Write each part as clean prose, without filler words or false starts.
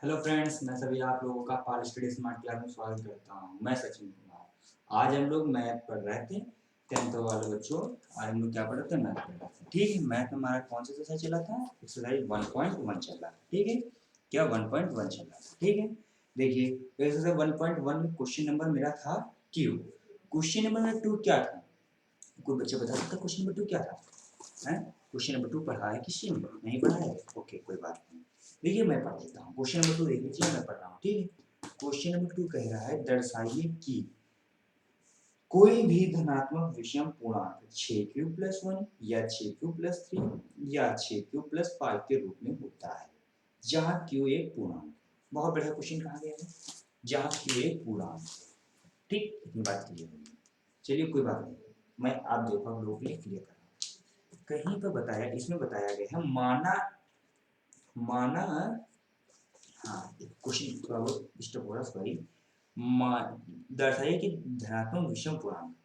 Hello friends, मैं सभी आप लोगों का पाल स्टडी स्मार्ट क्लास में स्वागत करता हूं। मैं सचिन कुमार। आज हम लोग मैथ पढ़ रहे थे। 10th वाले बच्चों, आज हम लोग क्या पढ़ रहे थे? मैथ पढ़ रहे थे। ठीक है, मैथ में हमारा कौन सा एक्सरसाइज चला था? एक्सरसाइज 1.1 चल रहा है। ठीक है, क्या 1.1 चल रहा था? ठीक है, देखिए एक्सरसाइज 1.1 में क्वेश्चन नंबर मेरा था क्यू। क्वेश्चन नंबर 2 क्या था? कोई बच्चे बता सकता क्वेश्चन नंबर 2 क्या था? क्वेश्चन नंबर 2 पढ़ा है किसी ने? नहीं पढ़ा है? ओके, कोई बात नहीं। देखिए मैं पढ़ देता हूँ। क्वेश्चन नंबर 2 देख लीजिए, मैं पढ़ रहा हूँ। ठीक है, क्वेश्चन नंबर 2 कह रहा है दर्शाइए कि कोई भी धनात्मक विषम पूर्णांक 6q+1 या 6q+3 या 6q+5 के रूप में होता है जहाँ q एक पूर्णांक। बहुत बढ़िया क्वेश्चन कहा गया है, जहाँ q एक पूर्णांक। ठीक, इतनी बात क्लियर होगी। चलिए कोई बात नहीं, मैं आप देखो हम लोगों के लिए क्लियर कर रहा हूँ। कहीं पर बताया, इसमें बताया गया है माना माना हाँ, क्वेश्चन थोड़ा बहुत डिस्टर्ब हो रहा है, सॉरी। दर्शाइए कि धनात्मक विषम पूर्णांक।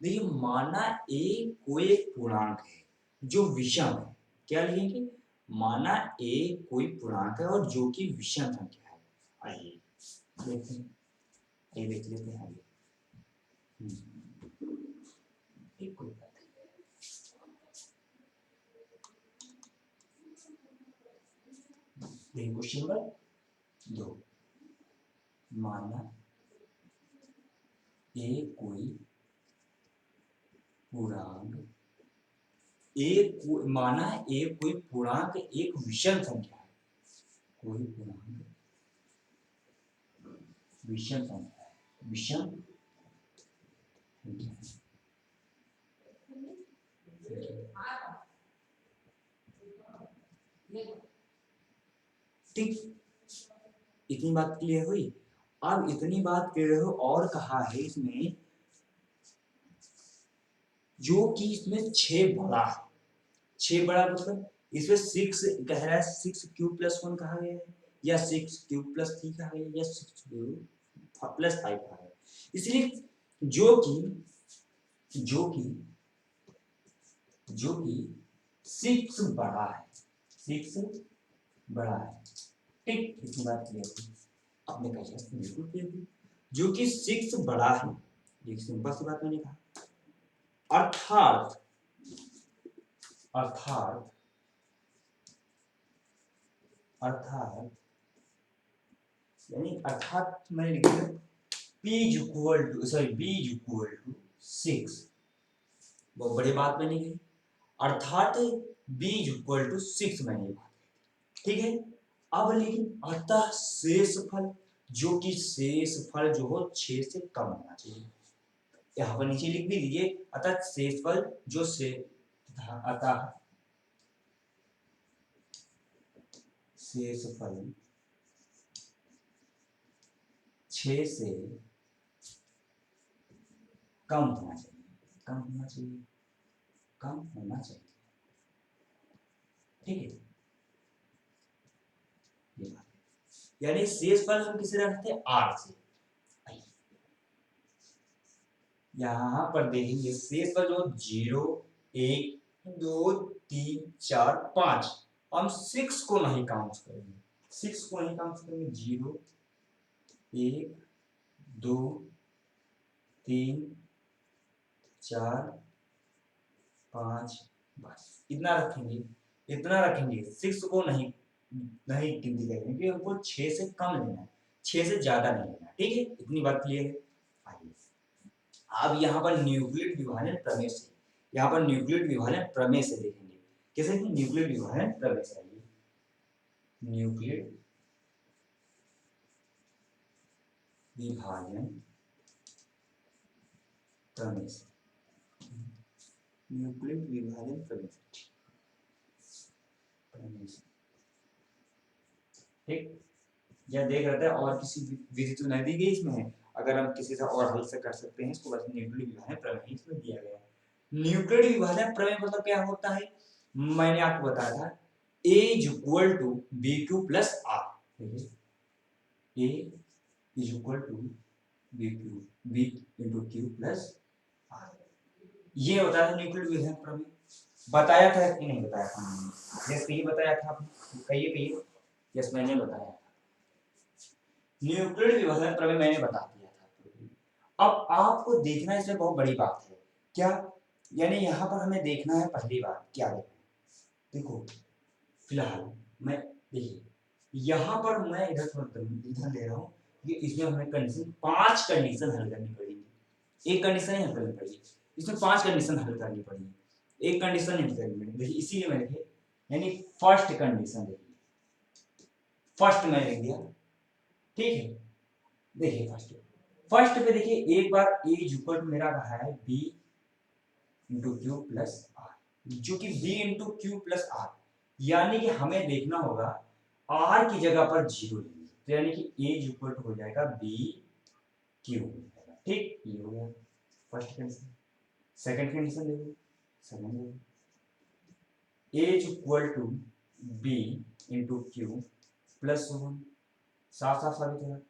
देखिए माना ए कोई एक पूर्णांक है जो विषम है। क्या लिखेंगे? माना ए कोई पूर्णांक है और जो कि विषम संख्या है। आइए देखते हैं, ये देख लेते हैं आगे। एक कोई बात नहीं। क्वेश्चन नंबर 2, माना ए कोई पूर्णांक माना ए कोई पूर्णांक एक विषम संख्या है। कोई पूर्णांक विषम संख्या है, विषम संख्या है। ठीक, इतनी बात क्लियर हुई। अब इतनी बात क्लियर हो और कहा है इसमें जो कि इसमें 6 बड़ा है। 6 बड़ा मतलब इसमें 6 कह रहा है, 6q+1 कहा गया है या 6q+3 कहा गया है या 6q+5 कहा गया है। इसलिए जो कि जो कि जो कि 6 बड़ा है, 6 बड़ा है। ठीक, इतनी बात क्लियर हुई। आपने कहा बिल्कुल क्लियर हुई। जो कि 6 बड़ा है, ये सिंपल सी बात मैंने कहा। अर्थात अर्थात अर्थात यानी अर्थात मैंने लिख दिया b इज इक्वल टू 6। बहुत बड़ी बात मैंने कही, अर्थात b इज इक्वल टू 6 मैंने ये बात कही। ठीक है, अब लेकिन अतः शेष फल, जो कि शेष फल जो हो 6 से कम होना चाहिए। यहाँ पर नीचे लिख भी दीजिए, अतः शेषफल जो से अतः शेषफल 6 से कम होना चाहिए। कम होना चाहिए, कम होना चाहिए। ठीक है, ये बात है। यानी शेषफल हम किसे रखते हैं? r से। यहाँ पर देखेंगे शेषफल जो 0 1 2 3 4 5, हम 6 को नहीं काउंट करेंगे। 6 को नहीं काउंट करेंगे। 0 1 2 3 4 5, बस इतना रखेंगे। इतना रखेंगे, 6 को नहीं नहीं गिनती करेंगे क्योंकि हमको 6 से कम लेना है, 6 से ज्यादा नहीं लेना। ठीक है, इतनी बात क्लियर है। आइए अब यहाँ पर न्यूक्लियोटाइड विभाजन प्रमेय से, यहाँ पर न्यूक्लियोटाइड विभाजन प्रमेय से देखेंगे कैसे कि न्यूक्लियोटाइड विभाजन प्रमेय से। आइए न्यूक्लियोटाइड विभाजन प्रमेय से, न्यूक्लियोटाइड विभाजन प्रमेय से। ठीक, यह देख रहे थे और किसी विधि तो नहीं दी गई इसमें, अगर हम किसी से और हल से कर सकते हैं इसको, बस न्यूक्लियोटाइड विभाजन प्रमेय इसमें दिया गया है। न्यूक्लियोटाइड विभाजन प्रमेय मतलब क्या होता है? मैंने आपको बताया था a is equal to bq plus r। a is equal to b into q plus r, ये बताया था न्यूक्लियोटाइड विभाजन प्रमेय। बताया था कि नहीं बताया था? यस, कहिए बताया था आपने, कहिए कहिए। यस, मैंने बताया था। न्यूक्लिड विभाजन प्रमेय मैंने बता दिया था। अब आपको देखना इसमें बहुत बड़ी बात है क्या, यानी यहाँ पर हमें देखना है पहली बात क्या है, देखो फिलहाल मैं देखिए यहाँ पर मैं इधर ले रहा हूँ कि इसमें हमें कंडीशन 5 कंडीशन हल करनी पड़ेगी, एक कंडीशन ही हल करनी पड़ेगी, इसमें 5 कंडीशन हल करनी पड़ेगी, एक कंडीशन नहीं करनी पड़ेगी। देखिए इसीलिए मैं लिखे यानी फर्स्ट कंडीशन, देखिए फर्स्ट मैं लिख दिया, ठीक है। देखिए फर्स्ट पे देखिए एक बार ए इक्वल मेरा रहा है b into q plus r, जो कि b into q plus r, यानी कि हमें देखना होगा आर की जगह पर जीरो लेंगे, तो यानी कि ए इक्वल हो जाएगा बी क्यू, ठीक ये हो गया फर्स्ट कंडीशन। सेकंड कंडीशन देखो, सेकंड देखो a equal to b into q plus one, साफ साफ साबित हो रहा है,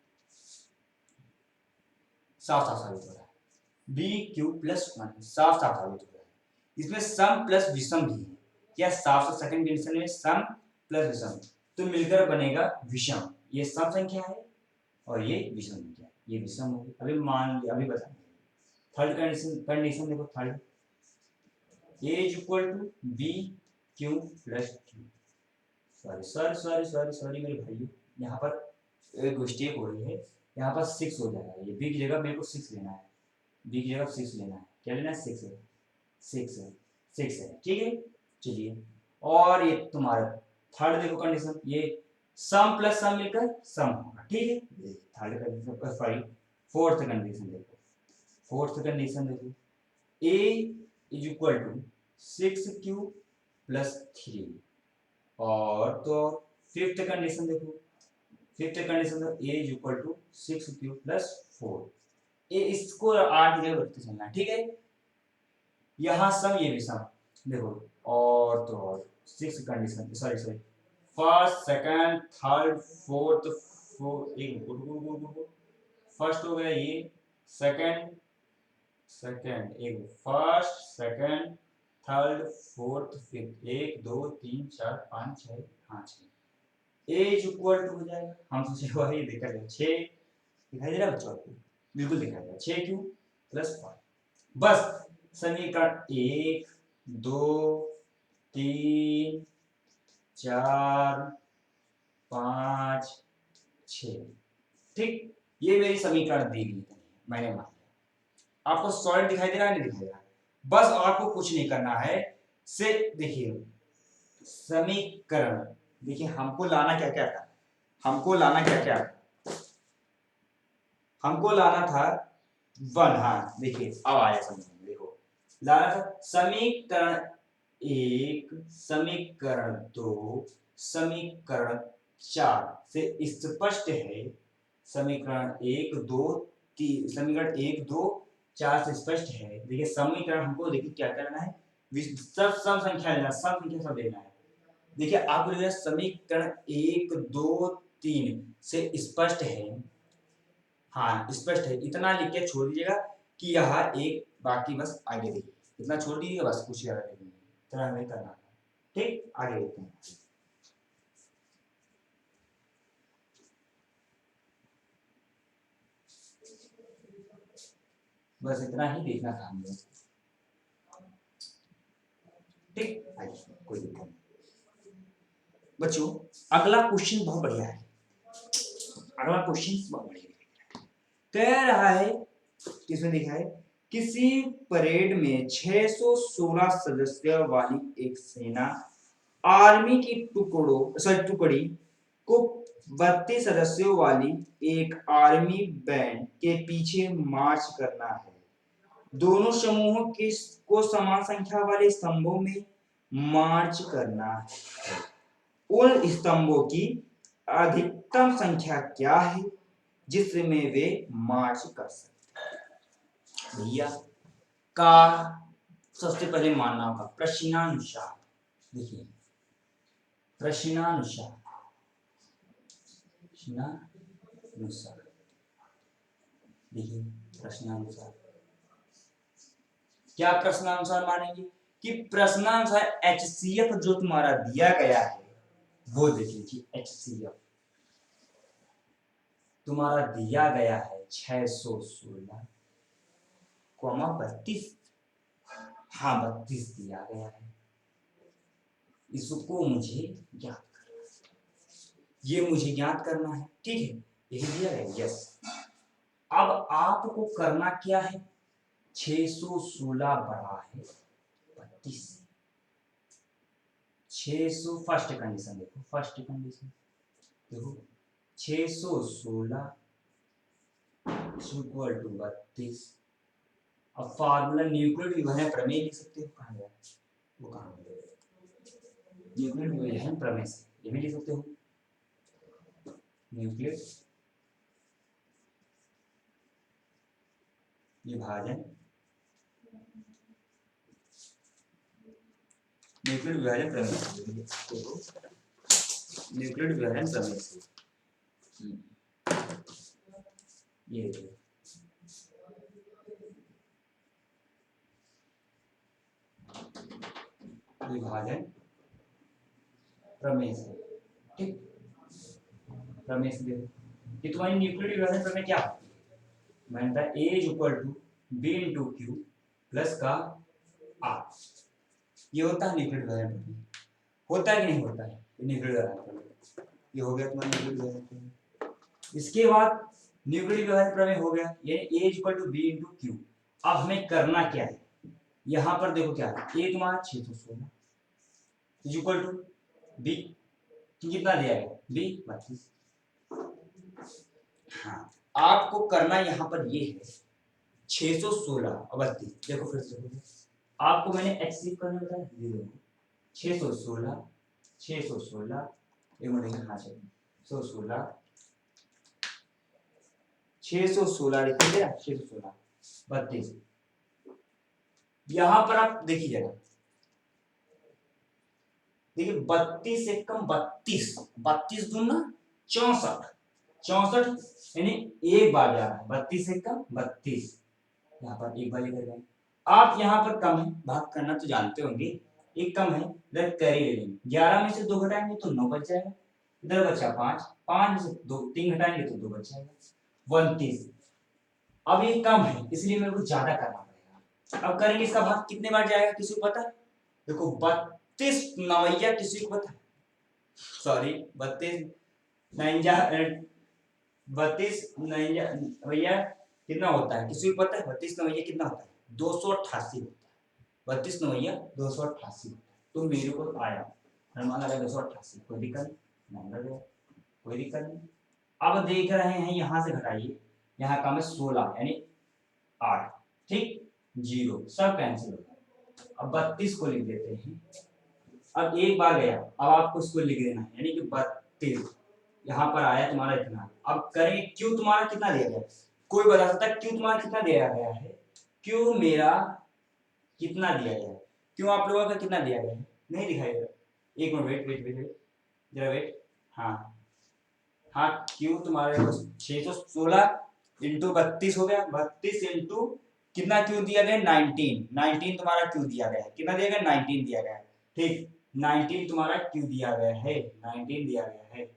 साफ साफ साबित हो रहा है, बी क्यू प्लस वन साफ साफ साबित हो रहा है। इसमें सम प्लस विषम भी है, क्या साफ साफ सेकंड कंडीशन में सम प्लस विषम तो मिलकर बनेगा विषम, ये सम संख्या है और ये विषम संख्या है, ये विषम होगी। अभी मान लिया, अभी बताएंगे। थर्ड कंडीशन देखो, third a equal to b q plus q, sorry मेरे भाइयों, यहाँ पर एक मिस्टेक हो रही है, यहाँ पर 6 हो जाएगा, ये बी की जगह मेरे को 6 लेना है, बी की जगह 6 लेना है, क्या लेना है 6 है, 6 है, ठीक है। चलिए और ये तुम्हारा थर्ड देखो कंडीशन, ये सम प्लस सम मिलकर सम होगा, ठीक है। Third condition sorry fourth condition देखो, फोर्थ कंडीशन देखो a is equal to 6q plus 3, और तो फिफ्थ कंडीशन देखो, फिफ्थ कंडीशन तो a is equal to 6q plus 4, ये इसको 8 जगह रखते चलना, ठीक है। यहाँ सम ये भी सम देखो, और तो और 6 condition sorry first second third fourth एक फर्स्ट हो गया ये, सेकंड एक first second third fourth fifth 1 2 3 4 5 6 हाँ 6 एज इक्वल टू हो जाएगा, हम सोचे वही देखा जाए 6 दिखाई दे रहा है बच्चों को, बिल्कुल दिखाई दे रहा है 6q प्लस 5, बस समीकरण 1 2 3 4 5 6, ठीक, ये मेरी समीकरण दी गई है, मैंने मान लिया। आपको सॉलिड दिखाई दे रहा है, नहीं दिखाई दे रहा है, बस आपको कुछ नहीं करना है, से देखिए समीकरण, देखिए हमको लाना क्या क्या था, हमको लाना क्या क्या, हमको लाना था 1, हाँ देखिए अब आया समीकरण, देखो लाना था समीकरण 1 समीकरण 2 समीकरण 4 से स्पष्ट है, समीकरण 1 2 3 समीकरण 1 2 4 से स्पष्ट है। देखिए समीकरण हमको देखिए क्या करना है, सब सम संख्या लेना, सम संख्या सब लेना है। देखिए आपको लिखना है समीकरण 1 2 3 से स्पष्ट है, हाँ स्पष्ट है, इतना लिख के छोड़ दीजिएगा कि यह एक, बाकी बस आगे देखिए, इतना छोड़ दीजिएगा बस, कुछ ज्यादा नहीं, इतना हमें करना है, ठीक। आगे देखते हैं, बस इतना ही देखना था हमें, ठीक। आइए कोई दिक्कत नहीं बच्चों, अगला क्वेश्चन बहुत बढ़िया है, अगला क्वेश्चन बहुत बढ़िया है, कह रहा है किसमें लिखा है, किसी परेड में 616 सदस्यों वाली एक सेना आर्मी की टुकड़ी को 32 सदस्यों वाली एक आर्मी बैंड के पीछे मार्च करना है, दोनों समूहों को समान संख्या वाले स्तंभों में मार्च करना है, उन स्तंभों की अधिकतम संख्या क्या है जिसमें वे मार्च कर सकते, भैया का सबसे पहले मानना होगा प्रश्नानुसार, देखिए प्रश्नानुसार, देखिए प्रश्नानुसार क्या प्रश्नानुसार मानेंगे कि प्रश्नानुसार HCF जो तुम्हारा दिया गया है वो देख लीजिए, HCF तुम्हारा दिया गया है 616 कॉमा 32। हाँ 32 दिया गया है, इसको मुझे ज्ञात करना है, ये मुझे ज्ञात करना है, ठीक है, यही दिया है, यस। अब आपको करना क्या है, 616 बड़ा है 32 से। 600 फर्स्ट कंडीशन देखो, फर्स्ट कंडीशन देखो 616 इक्वल टू 32। अब फार्मूला न्यूक्लियर विभाजन प्रमेय लिख सकते हो, कहाँ गया वो, कहाँ गया न्यूक्लियर विभाजन प्रमेय से, ये भी लिख सकते हो, न्यूक्लियर विभाजन, न्यूक्लियर विभाजन प्रमेय से लिख सकते हो, न्यूक्लियर विभाजन प्रमेय से, ये विभाजन प्रमेय से, ठीक, प्रमेय से देखो ये तुम्हारी न्यूक्लियर विभाजन प्रमेय क्या होती है, मैंने बताया A is equal to B into q plus का R, ये होता है न्यूक्लियर विभाजन प्रमेय, होता है कि नहीं होता है न्यूक्लियर विभाजन प्रमेय, ये हो गया तुम्हारा न्यूक्लियर विभाजन प्रमेय। इसके बाद न्यूक्लियर विभाजन प्रमेय हो गया, यानी A is equal to B into q. अब हमें करना क्या है, यहाँ पर देखो क्या है, A तुम्हारा 616 इज इक्वल टू B कितना दिया है, B 32। हाँ आपको करना यहाँ पर ये है 616 और 32, देखो फिर से आपको मैंने एक्सीव करना बताया, ये देखो 616 616 एक मिनट, हाँ 616 616 लिखिए 616 32। यहाँ पर आप देखिए जरा, देखिए 32 से कम 32, 32 दूना 64, 64 यानी एक बार जा रहा है, 32 से कम 32, यहाँ पर एक बार लेकर गए आप, यहाँ पर कम है, भाग करना तो जानते होंगे, एक कम है इधर कैरी ले लेंगे, 11 में से 2 घटाएंगे तो 9 बच जाएगा, इधर बचा 5, 5 में से 2 3 घटाएंगे तो 2 बच जाएगा 29। अब ये कम है इसलिए मेरे को ज्यादा करना पड़ेगा, अब करेंगे इसका भाग कितने बार जाएगा किसी को पता है, देखो 32 नवैया किसी को पता है, सॉरी 32 नैया 32 नैया भैया कितना होता है किसी को पता है, 32 नवैया कितना होता है 288 होता है, 32 नवैया 288 होता है, तो मेरे को आया अनुमान लगा 288, कोई दिक्कत नहीं लग गया, कोई दिक्कत नहीं। अब देख रहे हैं यहाँ से घटाइए, यहाँ का में 16 यानी 8, ठीक, 0 सब कैंसिल होता है, अब 32 को लिख देते हैं, अब एक बार गया, अब आपको इसको लिख देना है, यानी कि 32 यहाँ पर आया तुम्हारा इतना, अब करेंगे क्यों तुम्हारा कितना दिया गया, कोई बता सकता है क्यों तुम्हारा कितना दिया गया है, क्यों मेरा कितना दिया गया है, क्यों आप लोगों का कितना दिया गया है, नहीं दिखाएगा, एक मिनट वेट वेट वेट जरा वेट, हाँ हाँ क्यों तुम्हारे 616 इंटू 32 हो गया, 32 इंटू कितना क्यों दिया गया 19, 19 तुम्हारा क्यों दिया गया है, कितना दिया गया 19 दिया गया है, ठीक 19 तुम्हारा क्यों दिया गया है, 19 दिया गया है,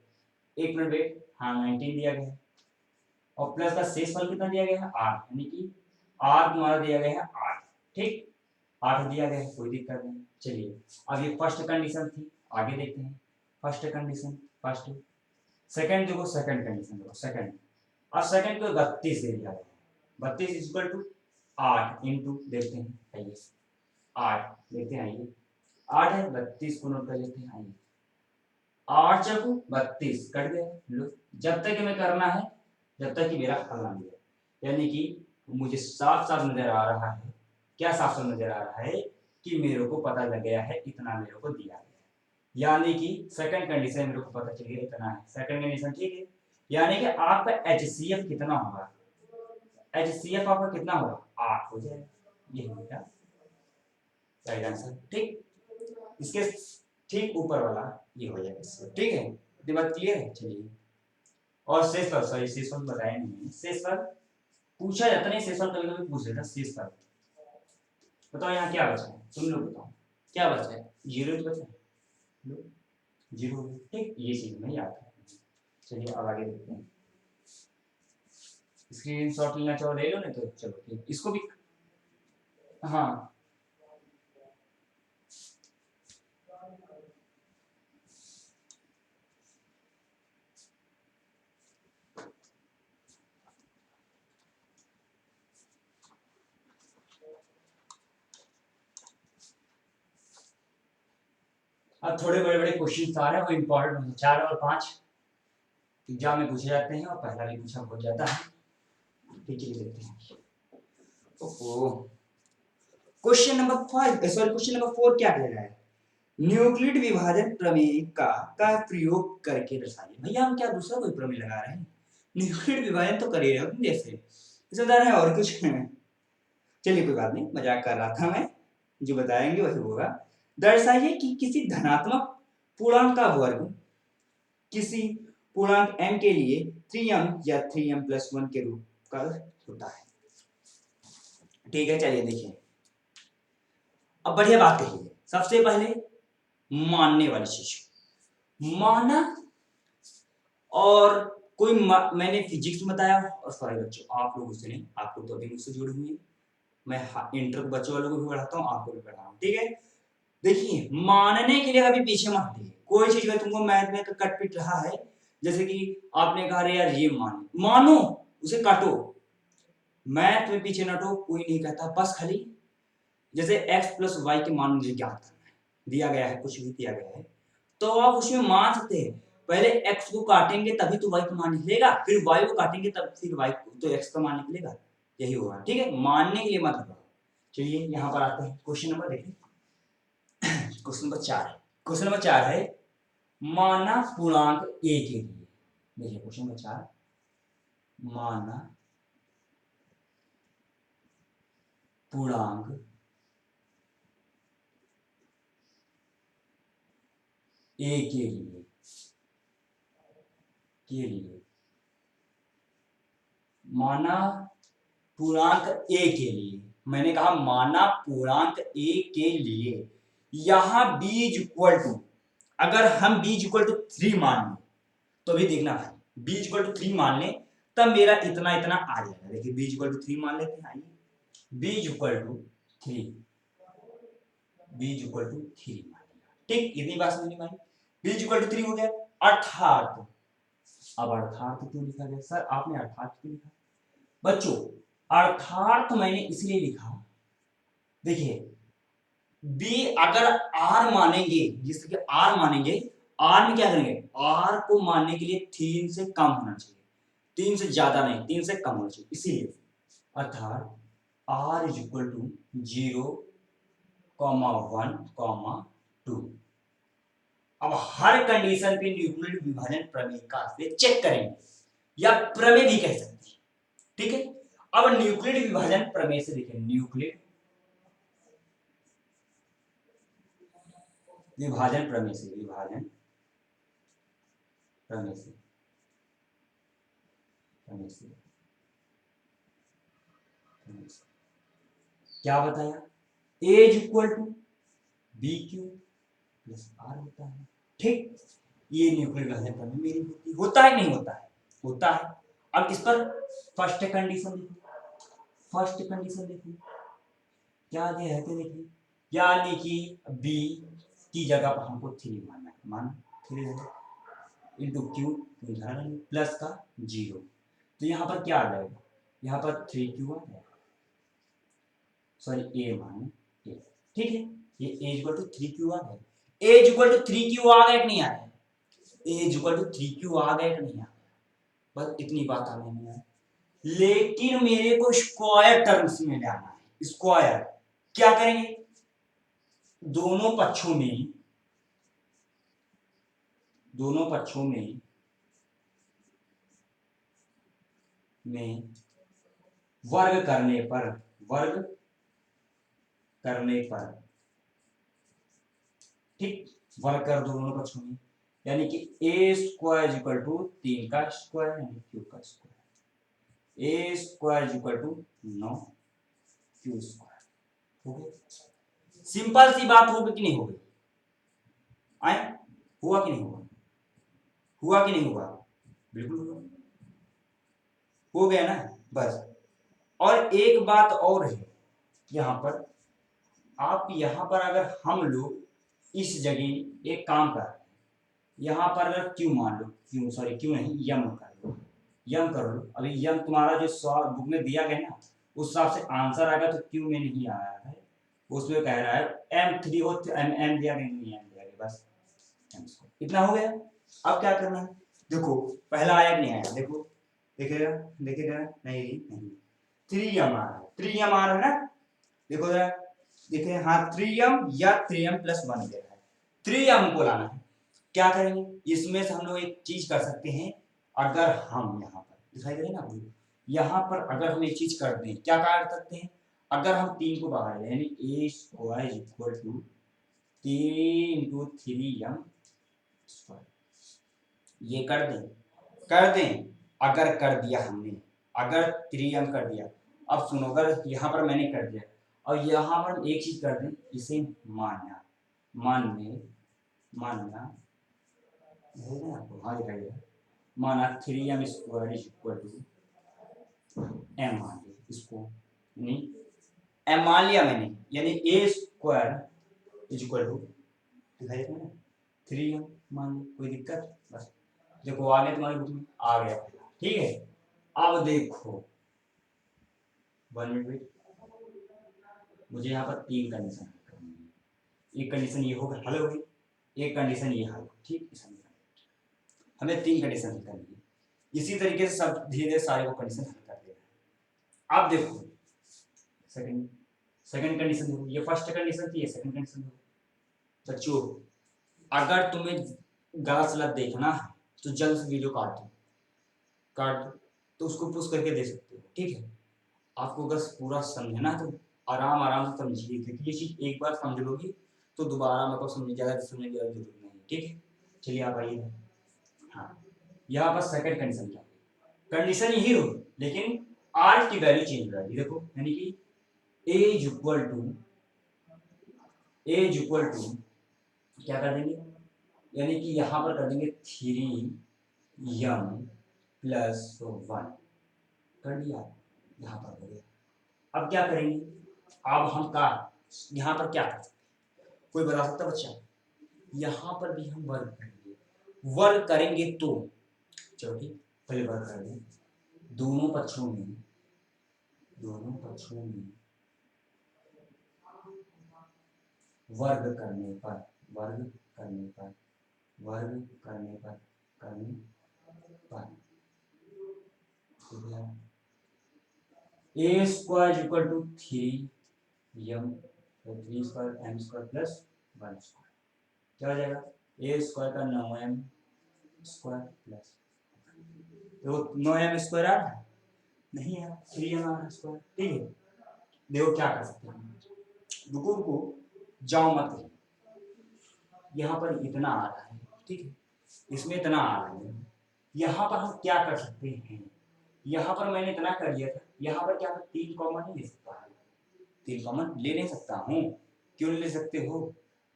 एक मिनट वेट, हाँ 19 दिया गया है, और प्लस का शेष फल कितना दिया गया है 8, यानी कि r तुम्हारा दिया गया है 8, ठीक 8 दिया गया है, कोई दिक्कत नहीं। चलिए अब ये फर्स्ट कंडीशन थी, आगे देखते हैं फर्स्ट कंडीशन, फर्स्ट सेकंड देखो, सेकंड कंडीशन देखो, सेकंड अब सेकंड को 32 दे दिया गया है, 32 इज इक्वल टू 8 इंटू देखते हैं, आइए 8 देखते हैं, आइए 8 है 32 को नोट कर लेते हैं, आइए 8 चकू 32 कट गया, लो जब तक हमें करना है जब तक कि मेरा हल ना मिले, यानी कि मुझे साफ साफ नजर आ रहा है, क्या साफ साफ नजर आ रहा है कि मेरे को पता लग गया है इतना मेरे को दिया गया है, यानी कि सेकंड कंडीशन मेरे को पता चल गया इतना है, सेकंड कंडीशन ठीक है, यानी कि आपका HCF कितना होगा, HCF आपका कितना होगा 8 हो जाएगा, ये मेरा राइट आंसर, ठीक इसके ठीक ऊपर वाला ये हो जाएगा, ठीक है, ये बात क्लियर है। चलिए और शेष फल, सॉरी शेष फल बताया नहीं, शेष फल पूछा जाता नहीं, शेष फल कभी कभी पूछ लेता, शेष फल बताओ यहाँ क्या बचा है, तुम लोग बताओ क्या बचा है, 0 तो बचा है, 0 ठीक, ये चीज में याद है। चलिए अब आगे देखते हैं, स्क्रीनशॉट लेना चाहो ले लो, नहीं तो चलो ठीक, इसको भी हाँ अब थोड़े बड़े बड़े क्वेश्चन आ रहे हैं, वो इंपॉर्टेंट 4 और 5 एग्जाम में पूछे जाते हैं और पहला भी पूछा हो जाता है। ठीक है देखते हैं। ओहो question number 5 sorry question number 4 क्या कह रहा है, न्यूक्लिड विभाजन प्रमेय का प्रयोग करके दर्शाइए। भैया हम क्या दूसरा कोई प्रमेय लगा रहे हैं, न्यूक्लिड विभाजन तो कर ही रहे हो तुम जैसे, इसमें है और कुछ चलिए कोई बात नहीं, मजाक कर रहा था मैं, जो बताएंगे वही होगा। दर्शाइए कि किसी धनात्मक पूर्णांक का वर्ग किसी पूर्णांक m के लिए 3m या 3m+1 के रूप का होता है। ठीक है चलिए देखिए, अब बढ़िया बात कही है। सबसे पहले मानने वाली चीज माना, और कोई मैंने फिजिक्स में बताया, और सॉरी बच्चों आप लोग उससे नहीं, आप लोग तो अभी मुझसे जुड़े हुए हैं, मैं इंटर बच्चों वालों को भी पढ़ाता हूँ, आपको भी पढ़ा रहा हूँ। ठीक है देखिए, मानने के लिए कभी पीछे मत हटिए। कोई चीज में तुमको मैथ में कट पिट रहा है, जैसे कि आपने कहा यार ये मानो उसे काटो, मैथ में पीछे न हटो, कोई नहीं कहता, बस खाली जैसे x+y के मान मुझे ज्ञात करना है, दिया गया है, कुछ भी दिया गया है तो आप उसमें मान सकते हैं, पहले x को काटेंगे तभी तो y का मान निकलेगा, फिर y को काटेंगे तब फिर y तो x का मान निकलेगा, यही होगा। ठीक है, मानने के लिए मत हटो। चलिए यहाँ पर आते हैं क्वेश्चन नंबर, देखिए क्वेश्चन नंबर 4 है, क्वेश्चन नंबर 4 है माना पूर्णांक a के लिए। देखिए क्वेश्चन नंबर 4, माना पूर्णांक a के लिए माना पूर्णांक a के लिए, मैंने कहा माना पूर्णांक a के लिए, यहां b इक्वल टू, अगर हम b इक्वल टू 3 मान लें तो भी देखना भाई, b इक्वल टू 3 मान लें तब मेरा इतना इतना आ जाएगा। देखिए b इक्वल टू 3 मान लेते हैं, आइए b equal to 3, b equal to 3 मान लिया, ठीक, इतनी बात समझ में आई। b इक्वल टू 3 हो गया, अर्थात, अब अर्थात क्यों लिखा गया सर, आपने अर्थात क्यों लिखा बच्चों, अर्थात मैंने इसलिए लिखा, देखिए b अगर r मानेंगे, जिससे कि r मानेंगे, r में क्या करेंगे, r को मानने के लिए 3 से कम होना चाहिए, 3 से ज्यादा नहीं, 3 से कम होना चाहिए, इसीलिए अर्थात r इज इक्वल टू 0, 1, 2। अब हर कंडीशन पे न्यूक्लिड विभाजन प्रमेय का से चेक करेंगे, या प्रमेय भी कह सकते हैं। ठीक है, अब न्यूक्लिड विभाजन प्रमेय से देखिए, न्यूक्लिड विभाजन प्रमेय से, विभाजन प्रमेय से, प्रमेय से, प्रमेय से क्या बताया, a is equal to b q plus r होता है। ठीक, ये न्यूक्लिड विभाजन प्रमेय मेरी होता है नहीं होता है, होता है। अब इस पर फर्स्ट कंडीशन देखिए, फर्स्ट कंडीशन देखिए क्या दिया है, देखिए यानी कि b की जगह पर हमको 3 मानना है, मान 3 इंटू क्यू प्लस का 0, तो यहाँ पर क्या आ जाएगा, यहाँ पर 3q आ जाएगा, सॉरी a मान a, ठीक है, ये a इक्वल टू 3q आ गया, a इक्वल टू 3q आ गया कि नहीं आया, a इक्वल टू 3q आ गया कि नहीं आया, बस इतनी बात आने में है। लेकिन मेरे को स्क्वायर टर्म्स में लाना है, स्क्वायर क्या करेंगे, दोनों पक्षों में, दोनों पक्षों में वर्ग करने पर, वर्ग करने पर, ठीक, वर्ग कर दोनों पक्षों में, यानी कि a स्क्वायर इक्वल टू 3 का स्क्वायर यानी q का square, a square equal to 9 q square, हो गया। सिंपल सी बात होगी कि नहीं होगी, आए हुआ कि नहीं हुआ, हुआ कि नहीं हुआ, बिल्कुल हुआ, हो गया ना, बस। और एक बात और है यहाँ पर, आप यहाँ पर अगर हम लोग इस जगह एक काम कर रहे हैं, यहाँ पर अगर क्यू मान लो, क्यू सॉरी क्यू नहीं यम कर लो, यम कर लो। अभी यम तुम्हारा जो सवाल बुक में दिया गया ना उस हिसाब से आंसर आएगा, तो क्यू में नहीं आया है, उसमें कह रहा है M3 हो, M दिया गया नहीं, M दिया गया, बस इतना हो गया। अब क्या करना है, देखो पहला आया नहीं आया, देखो देखेगा देखेगा नहीं नहीं, 3m आ रहा है, 3m आ रहा है ना, देखो जरा देखे, हाँ 3m या 3m प्लस 1 दे रहा है, 3m को लाना है। क्या करेंगे, इसमें से हम लोग एक चीज कर सकते हैं, अगर हम यहाँ पर दिखाई दे रहे ना, यहाँ पर अगर हम एक चीज कर दें, क्या कर सकते हैं, अगर हम 3 को बाहर ले, यानी a square equal to 3 into 3m square, ये कर दें, अगर कर दिया हमने, अगर 3m कर दिया, अब सुनो, अगर यहाँ पर मैंने कर दिया और यहाँ पर एक चीज कर दें, इसे मानना आपको, हाँ दिखाइए, माना 3m square is equal to m, मान लिया इसको, यानी m मान लिया मैंने, यानी a square is equal to, दिखाई देता है ना, 3m मान लो, कोई दिक्कत, बस देखो आ गया तुम्हारी बुक में, आ गया, ठीक है। अब देखो 1 मिनट वेट, मुझे यहाँ पर 3 कंडीशन करनी है, एक कंडीशन ये होगा हल होगी, एक कंडीशन ये हल, ठीक, हमें 3 कंडीशन हल करनी है, इसी तरीके से सब धीरे धीरे सारे को कंडीशन हल कर देना है। अब देखो सेकंड कंडीशन देखो, ये फर्स्ट कंडीशन थी, ये सेकंड कंडीशन देखो। बच्चों अगर तुम्हें गलत सलत देखना है तो जल्द से वीडियो काट दो, तो उसको पुश करके दे सकते हो, ठीक है। आपको अगर पूरा समझना है तो आराम से समझिए, क्योंकि ये चीज एक बार समझ लोगी तो दोबारा मतलब समझने की जरूरत नहीं, ठीक है। चलिए आप आइए, हाँ यहाँ पर सेकंड कंडीशन क्या, कंडीशन यही हो, लेकिन r की वैल्यू चेंज हो जाएगी, देखो यानी कि a इज इक्वल टू क्या कर देंगे, यानी कि यहाँ पर कर देंगे 3m प्लस 1, कर दिया, यहाँ पर हो गया। अब क्या करेंगे, अब हम का यहाँ पर क्या कर सकते हैं, कोई बता सकता बच्चा, यहाँ पर भी हम वर्ग करेंगे तो चलो ठीक, पहले वर्ग करेंगे दोनों पक्षों में वर्ग करने पर a square equal to 3m, 3 square m square plus 1 square, क्या हो जाएगा, a स्क्वायर का 9m स्क्वायर प्लस, देखो 9m स्क्वायर आ रहा है, नहीं है 3m आ रहा है स्क्वायर, ठीक है। देखो क्या कर सकते हैं, रुको जाओ मत, यहाँ पर इतना आ रहा है, ठीक है, इसमें इतना आ रहा है, यहाँ पर हम क्या कर सकते हैं, यहाँ पर मैंने इतना कर दिया था, यहाँ पर क्या 3 कॉमन नहीं ले सकता, 3 कॉमन ले नहीं सकता हूँ, क्यों नहीं ले सकते हो,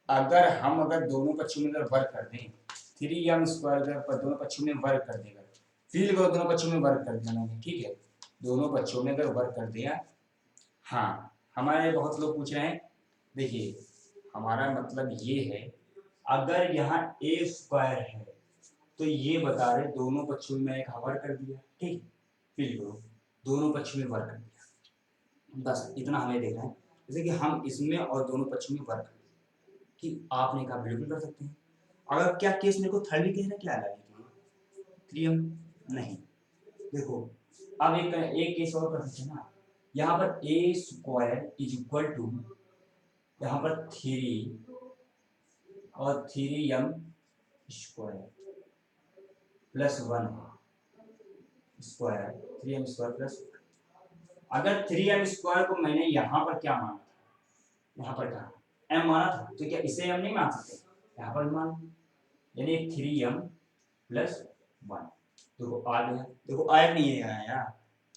अगर दोनों पक्षों में वर्ग कर दें, 3m स्क्वायर पर दोनों पक्षों में वर्ग कर देगा, फिर दोनों पक्षों में वर्ग कर दिया मैंने, ठीक है, दोनों पक्षों में अगर वर्ग कर दिया, हाँ हमारे बहुत लोग पूछ रहे हैं, देखिए हमारा मतलब ये है, अगर यहाँ a स्क्वायर है तो ये बता रहे दोनों पक्षों में एक वर्ग कर दिया, ठीक, फिर दोनों पक्षों में वर्ग कर दिया, बस इतना हमें देखना है, जैसे कि हम इसमें और दोनों पक्षों में वर्ग कर दिया, कि आपने कहा बिल्कुल कर सकते हैं। अगर क्या केस मेरे को थर्ड भी कहना, क्या लगा 3m नहीं, देखो अब एक केस और कर सकते हैं ना, यहाँ पर a square is equal to, यहाँ पर 3 और 3m square plus 1 square, 3m square plus, अगर 3m स्क्वायर को मैंने यहाँ पर क्या माना था, यहाँ पर क्या m माना था, तो क्या इसे हम नहीं मान सकते, यहाँ पर मान, यानी 3m प्लस 1, देखो आ गया, देखो आया नहीं आया,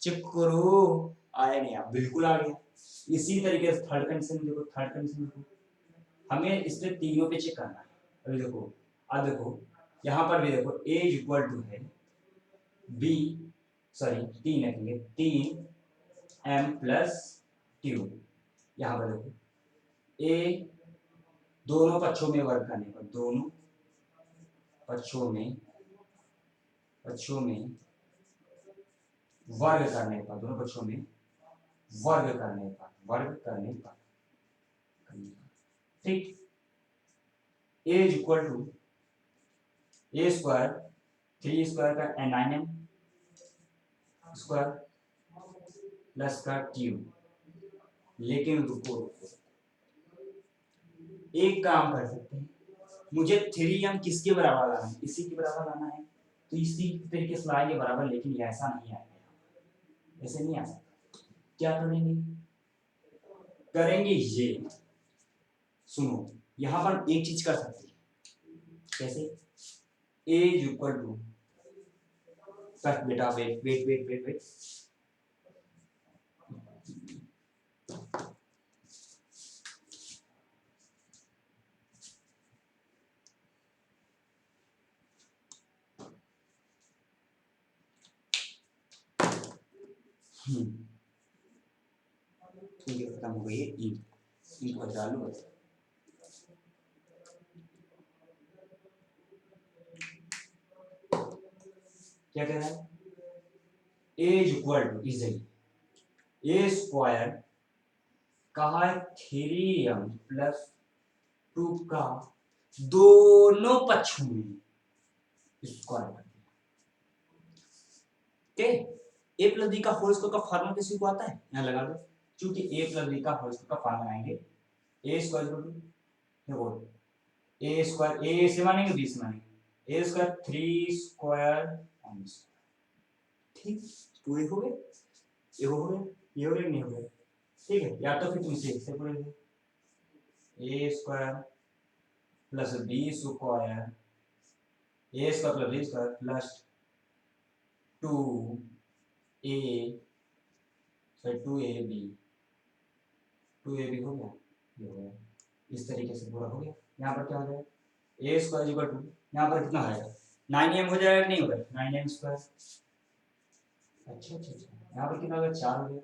चेक करो, आया नहीं आया, बिल्कुल आ गया। इसी तरीके से थर्ड कंडीशन देखो, हमें इसमें तीनों पे चेक करना है, अभी देखो, अब देखो यहाँ पर भी देखो a इक्वल टू है b सॉरी 3 रखेंगे, 3m+2। यहाँ पर देखो ए दोनों पक्षों में वर्ग करने पर, दोनों पक्षों में वर्ग करने पर, दोनों पक्षों में वर्ग करने पर ठीक, a is equal to a square 3 square का 9m स्क्वायर प्लस का क्यूब। लेकिन रुको एक काम कर सकते हैं, मुझे 3m किसके बराबर लाना है, इसी के बराबर लाना है, तो इसी तरीके से लाएंगे बराबर, लेकिन ये ऐसा नहीं आएगा, ऐसे नहीं आ सकता। क्या करेंगे ये, सुनो यहां पर एक चीज कर सकते हैं, कैसे, a इज इक्वल टू, बेटा wait wait wait wait wait, ठीक है, खत्म हो गई है इंक बचा लो बस। क्या कह रहा है, a is equal to easily a square कहा है 3m+2 का दोनों पक्षों में स्क्वायर कर दिया। ए प्लस बी का होल स्क्वायर का फार्मूला किसी को आता है, यहाँ लगा दो, क्योंकि ए प्लस बी का होल स्क्वायर का फार्मूला लगाएंगे, ए स्क्वायर इक्वल टू, देखो ए स्क्वायर, ए से मानेंगे बी से मानेंगे, ए स्क्वायर 3 स्क्वायर एम स्क्वायर, ठीक, पूरे हो गए, ये हो गया, ये हो गया, नहीं हो गया, ठीक है, या तो फिर तुम से पूरे हो, a square plus b square, a square plus b square plus 2a sorry 2ab हो गया, ये हो गया, इस तरीके से पूरा हो गया। यहाँ पर क्या हो जाएगा, ए स्क्वायर इक्वल टू, यहाँ पर कितना हो जाएगा 9m हो जाएगा, नहीं होगा 9m स्क्वायर, अच्छा, यहाँ पर कितना हो गया 4 हो गया,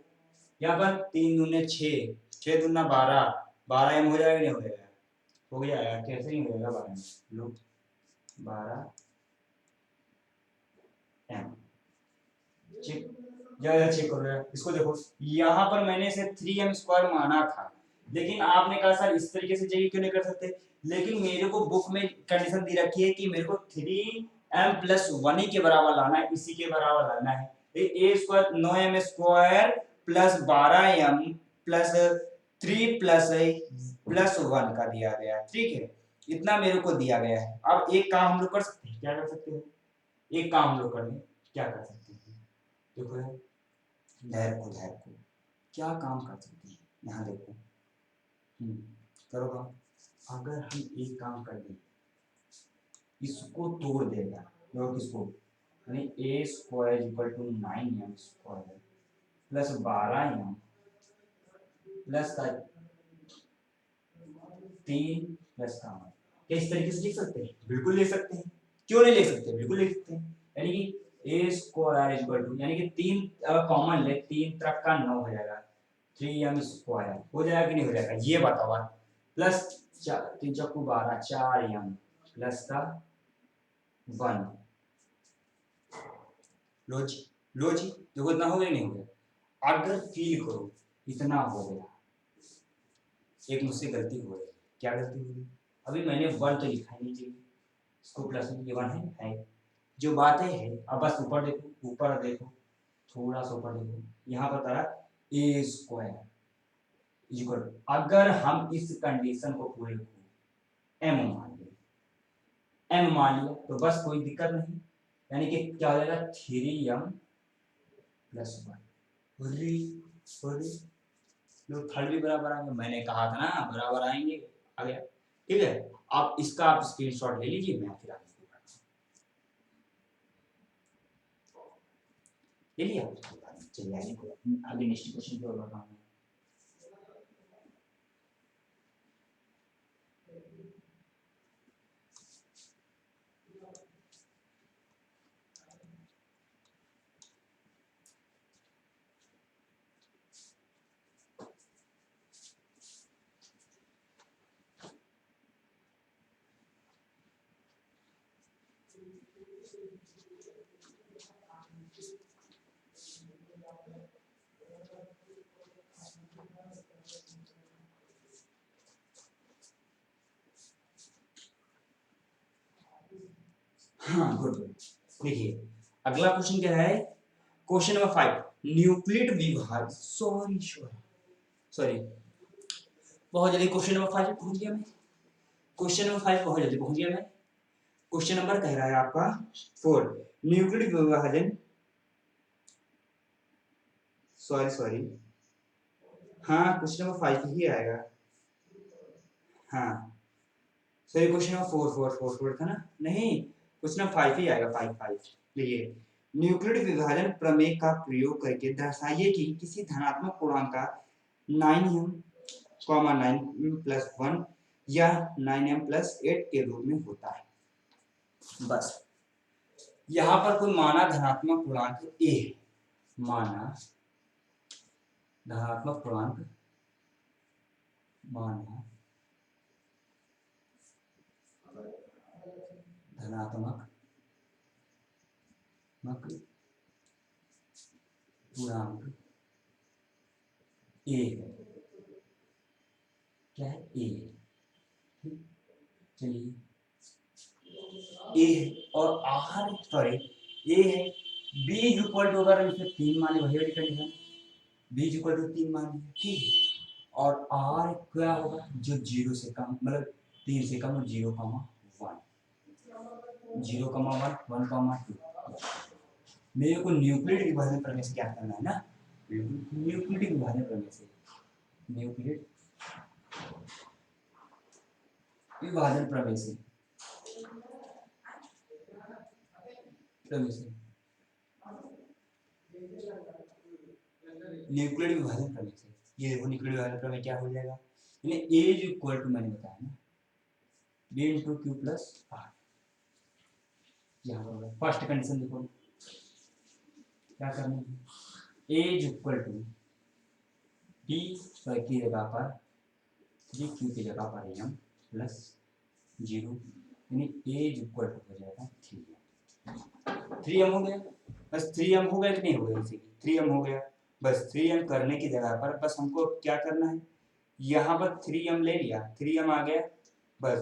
यहाँ पर 3 दूने 6, 6 दूना 12, 12m हो जाएगा, नहीं हो जाएगा, हो गया यार, कैसे नहीं हो जाएगा 12m, लो 12m, चेक, जरा चेक करो यार इसको, देखो यहाँ पर मैंने इसे 3m स्क्वायर माना था, लेकिन आपने कहा सर इस तरीके से चाहिए, क्यों नहीं कर सकते, लेकिन मेरे को बुक में कंडीशन दी रखी है कि मेरे को 3m+1 ही के बराबर लाना है, इसी के बराबर लाना है, a square 9m square plus 12m plus 3 plus 1 का दिया गया है, ठीक है, इतना मेरे को दिया गया है। अब एक काम हम लोग कर सकते हैं, क्या कर सकते हैं, एक काम हम लोग कर लें, क्या कर सकते हैं, देखो यार, धैर्य को क्या काम कर सकते हैं, यहाँ देखो, करो काम, अगर हम एक काम कर दें, इसको तोड़ देगा, देखो किसको, यानी a square equal to 9m square plus 12m plus का 3 प्लस का, क्या इस तरीके से लिख सकते हैं, बिल्कुल लिख सकते हैं, क्यों नहीं लिख सकते, बिल्कुल लिख सकते हैं, यानी कि ए स्क्वायर इक्वल टू, यानी कि 3 अगर कॉमन ले, 3 तरफ का 9 हो जाएगा, 3m स्क्वायर हो जाएगा कि नहीं हो जाएगा, ये बताओ, प्लस 3 चक्कू 12, 4m प्लस का 1, लो जी देखो इतना हो गया, नहीं हो गया, अगर फील करो इतना हो गया, एक मुझसे गलती हो गई, क्या गलती हो गई, अभी मैंने 1 तो लिखा ही नहीं चाहिए, इसको प्लस में, ये 1 है जो बात है, अब बस ऊपर देखो थोड़ा सा ऊपर देखो, यहाँ पर तारा ए स्क्वायर इक्वल, अगर हम इस कंडीशन को पूरे एम मान लिया तो बस कोई दिक्कत नहीं, यानी कि क्या हो जाएगा 3m+1, थर्ड भी बराबर आएंगे, मैंने कहा था ना बराबर आएंगे, आ गया, ठीक है, आप इसका आप स्क्रीनशॉट ले लीजिए, मैं फिर आगे ले लिया, चलिए आगे नेक्स्ट क्वेश्चन की ओर बढ़ रहा हूँ। हाँ गुड गुड। देखिए अगला क्वेश्चन क्या है, क्वेश्चन नंबर 5, न्यूक्लिड विभाजन, सॉरी सॉरी सॉरी, बहुत जल्दी क्वेश्चन नंबर 5 पहुंच गया मैं, क्वेश्चन नंबर 5 बहुत जल्दी पहुंच गया मैं। क्वेश्चन नंबर कह रहा है आपका 4, न्यूक्लिड विभाजन, सॉरी सॉरी, हाँ क्वेश्चन नंबर 5 ही आएगा, हाँ सॉरी क्वेश्चन नंबर 4 था ना, नहीं क्वेश्चन नंबर 5 ही आएगा, 5। देखिए न्यूक्लिड विभाजन प्रमेय का प्रयोग करके दर्शाइए कि किसी धनात्मक पूर्णांक का 9m, 9m+1 या 9m+8 के रूप में होता है। बस यहां पर कोई माना धनात्मक पूर्णांक a है, माना धनात्मक पूर्णांक, माना धनात्मक पूर्णांक a है, क्या है a, ठीक चलिए a है और r सॉरी a है, b इक्वल टू, अगर इसे 3 माने वही वाली कंडीशन, b इक्वल टू 3 माने, ठीक, और r क्या होगा जो 0 से कम, मतलब 3 से कम, 0,1, 0,1, 1,2। मेरे को न्यूक्लिड विभाजन प्रमेय से क्या करना है ना, न्यूक्लिड विभाजन प्रमेय से, न्यूक्लिड विभाजन प्रमेय से, न्यूक्लिड विभाजन प्रमेय से, ये देखो न्यूक्लिड विभाजन प्रमेय क्या हो जाएगा, यानी A इज इक्वल टू, मैंने बताया ना, B into q plus R, यहाँ पर होगा फर्स्ट कंडीशन, देखो क्या करना है, A is equal to B की जगह पर 3Q की जगह पर M प्लस 0, यानी A इज इक्वल टू हो जाएगा 3M हो गया, बस 3M हो गया कि नहीं हो गया, 3M हो गया, बस 3M करने की जगह पर बस हमको क्या करना है, यहाँ पर 3M ले लिया, 3M आ गया, बस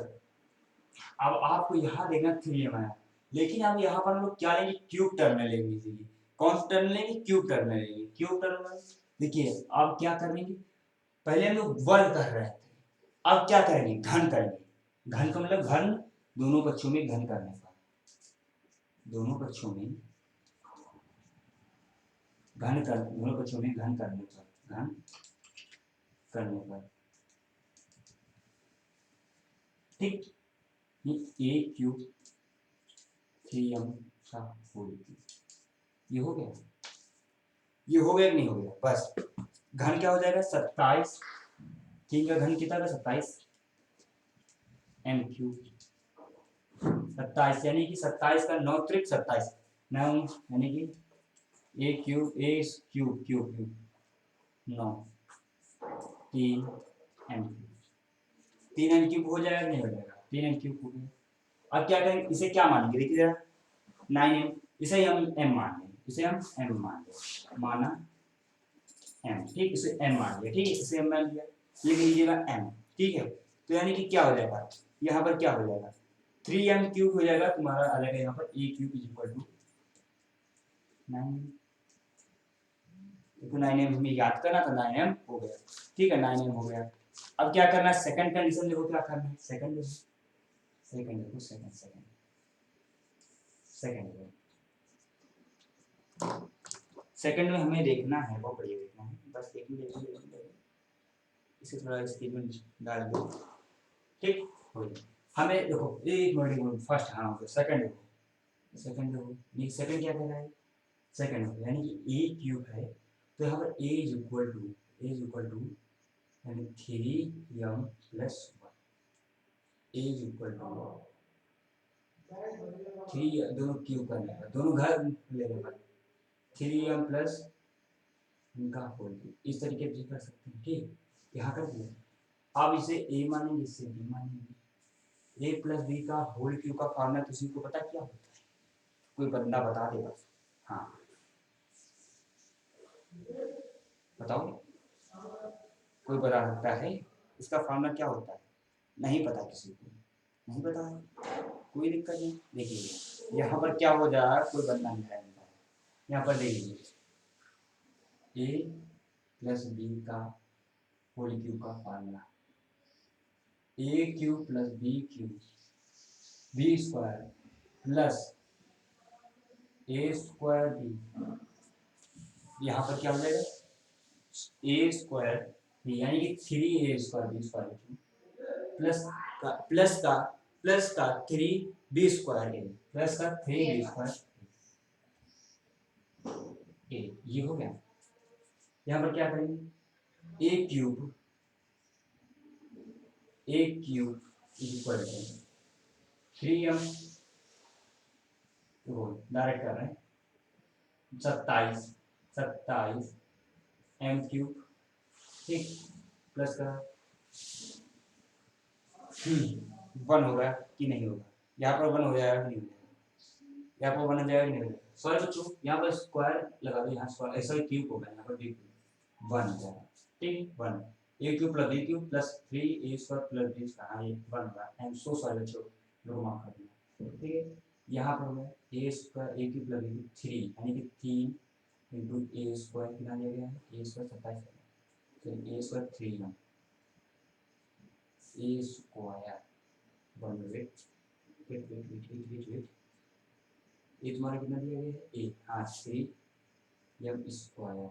अब आपको यहाँ देखना 3M आया, लेकिन अब यहाँ पर हम लोग क्या लेंगे, क्यूब टर्म लेंगे, कौन सा टर्म लेंगे, क्यूब टर्म लेंगे, क्यूब टर्म। देखिए अब क्या करेंगे, पहले हम लोग वर्ग कर रहे थे, अब क्या करेंगे, घन करेंगे, घन का मतलब घन, दोनों पक्षों में घन करने पर, दोनों पक्षों में घन कर, दोनों पक्षों में घन करने पर, घन करने पर, ठीक, ये a क्यूब 3M का होल क्यूब, ये हो गया, ये हो गया कि नहीं हो गया, बस घन क्या हो जाएगा, 27, 3 का घन कितना था, 27 m क्यूब, 27 यानी कि 27 का 9 त्रिक 27, 9 यानी कि a क्यूब 9, 3m क्यूब हो जाएगा नहीं हो जाएगा, 3m क्यूब हो गया। अब क्या करेंगे, इसे क्या मानेंगे, देखिए जरा 9m, इसे हम m मान लेंगे, इसे हम m मान लेंगे, माना m, ठीक, इसे m मान लिया, ठीक है, इसे m मान लिया, ये लीजिएगा m, ठीक है, तो यानी कि क्या हो जाएगा, यहाँ पर क्या हो जाएगा, 3m क्यूब हो जाएगा तुम्हारा, आ जाएगा यहाँ पर a cube is equal to 9m, देखो 9m हमें याद करना था, 9m हो गया, ठीक है, 9m हो गया। अब क्या करना है, सेकंड कंडीशन देखो क्या करना है, सेकंड देखो, सेकंड देखो, सेकंड सेकंड सेकंड देखो, सेकंड में हमें देखना है, बहुत बढ़िया देखना है, बस देखिए इसे थोड़ा स्क्रीन में डाल दो, ठीक हो गया, हमें देखो एक मिनट, फर्स्ट हाँ हो गया, सेकंड देखो, सेकंड देखो, ये सेकंड क्या कह रहा है, सेकंड हो, यानी कि a क्यूब है, तो यहाँ पर a इज इक्वल टू यानी 3m plus 1, a is equal to 3, दोनों क्यूब करने पर, दोनों घर लेने पर 3m प्लस इनका होल क्यूब, इस तरीके से कर सकते हैं, ठीक, यहाँ कर दिया। अब इसे a मानेंगे, इससे b मानेंगे, a प्लस बी का होल क्यूब का फॉर्मूला किसी को पता क्या होता है, कोई बंदा बता दे बस। हाँ बताओ, कोई बता सकता है इसका फॉर्मूला क्या होता है? नहीं पता किसी को, नहीं पता है, कोई दिक्कत नहीं। देखिए यहाँ पर क्या हो जा रहा है, कोई बंदा नहीं है यहाँ पर। देखिए ए प्लस बी का होल क्यूब का formula, a cube plus b cube b square plus a square b, यहाँ पर क्या हो जाएगा ए स्क्वायर बी यानी कि 3 a square B square plus का 3 बी स्क्वायर ए प्लस का 3 बी स्क्वायर ए, ये हो गया। यहाँ पर क्या करेंगे, a cube equal to 3m, direct कर रहे हैं 27 एम क्यूब, ठीक, प्लस का 1 होगा कि नहीं होगा, यहाँ पर 1 हो जाएगा कि नहीं हो जाएगा, यहाँ पर 1 हो जाएगा कि नहीं हो जाएगा। सॉरी बच्चों, यहाँ पर स्क्वायर लगा दो, यहाँ स्क्वायर ऐसा ही क्यूब होगा, यहाँ पर बी क्यूब 1 हो जाएगा, ठीक, 1 a cube plus b cube plus 3 a square plus b square, हाँ ये 1 होगा। आई एम सो सॉरी बच्चों, लोग माफ कर देना, ठीक है। यहाँ पर हमें ए स्क्वायर ए क्यूब प्लस बी क्यूब 3 यानी कि 3 इंटू ए स्क्वायर कितना दिया गया है, ए स्क्वायर 27 है, तो ए स्क्वायर 3 ए स्क्वायर 1 वेट ये तुम्हारा कितना दिया गया है ए, हाँ 3 एम स्क्वायर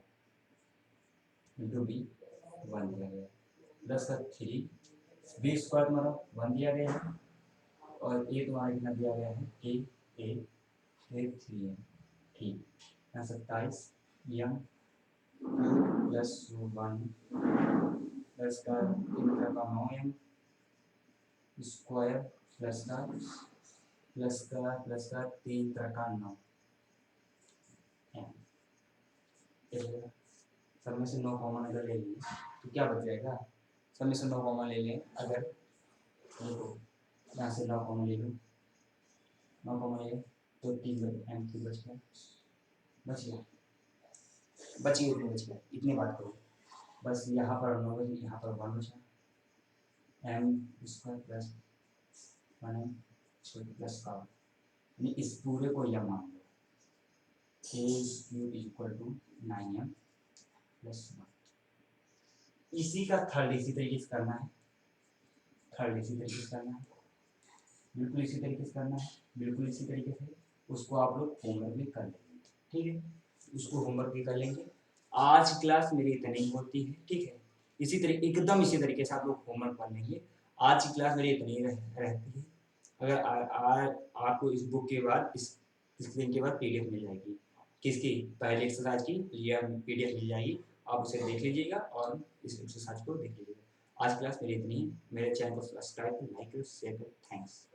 इंटू बी 1 दिया गया है, प्लस का 3 बी स्क्वायर तुम्हारा 1 दिया गया है, और ए तुम्हारा कितना दिया गया है ए 3 एम, ठीक, यहाँ 27 एम प्लस 1 प्लस का 9 एम स्क्वायर प्लस का 3 का 9 एम, सब में से 9 कॉमन अगर ले लें तो क्या बच जाएगा, सब में से 9 कॉमन ले लें अगर, देखो यहाँ से 9 कॉमन ले लूँ, 9 कॉमन ले तो 3 एम की बच गया, इतनी बात करो बस। यहाँ पर 9 बचे, यहाँ पर 1 बचा, m square plus 1 m plus का, यानी इस पूरे को यह मान लो a cube equal to 9m plus 1। इसी का थर्ड इसी तरीके से करना है, बिल्कुल इसी तरीके से करना है, बिल्कुल इसी तरीके से उसको आप लोग होमवर्क भी कर लेंगे, ठीक है, उसको होमवर्क भी कर लेंगे। आज क्लास मेरी इतनी ही होती है, ठीक है, इसी तरीके एकदम इसी तरीके से आप लोग होमवर्क कर लेंगे। आज की क्लास मेरी इतनी ही रहती है। अगर आपको इस बुक के बाद इस दिन के बाद पीडीएफ मिल जाएगी, किसकी, पहले एक्सरसाइज की पीडीएफ मिल जाएगी, आप उसे देख लीजिएगा और इस एक्सरसाइज को देख लीजिएगा। आज क्लास मेरी इतनी ही, मेरे चैनल को सब्सक्राइब लाइक शेयर थैंक्स।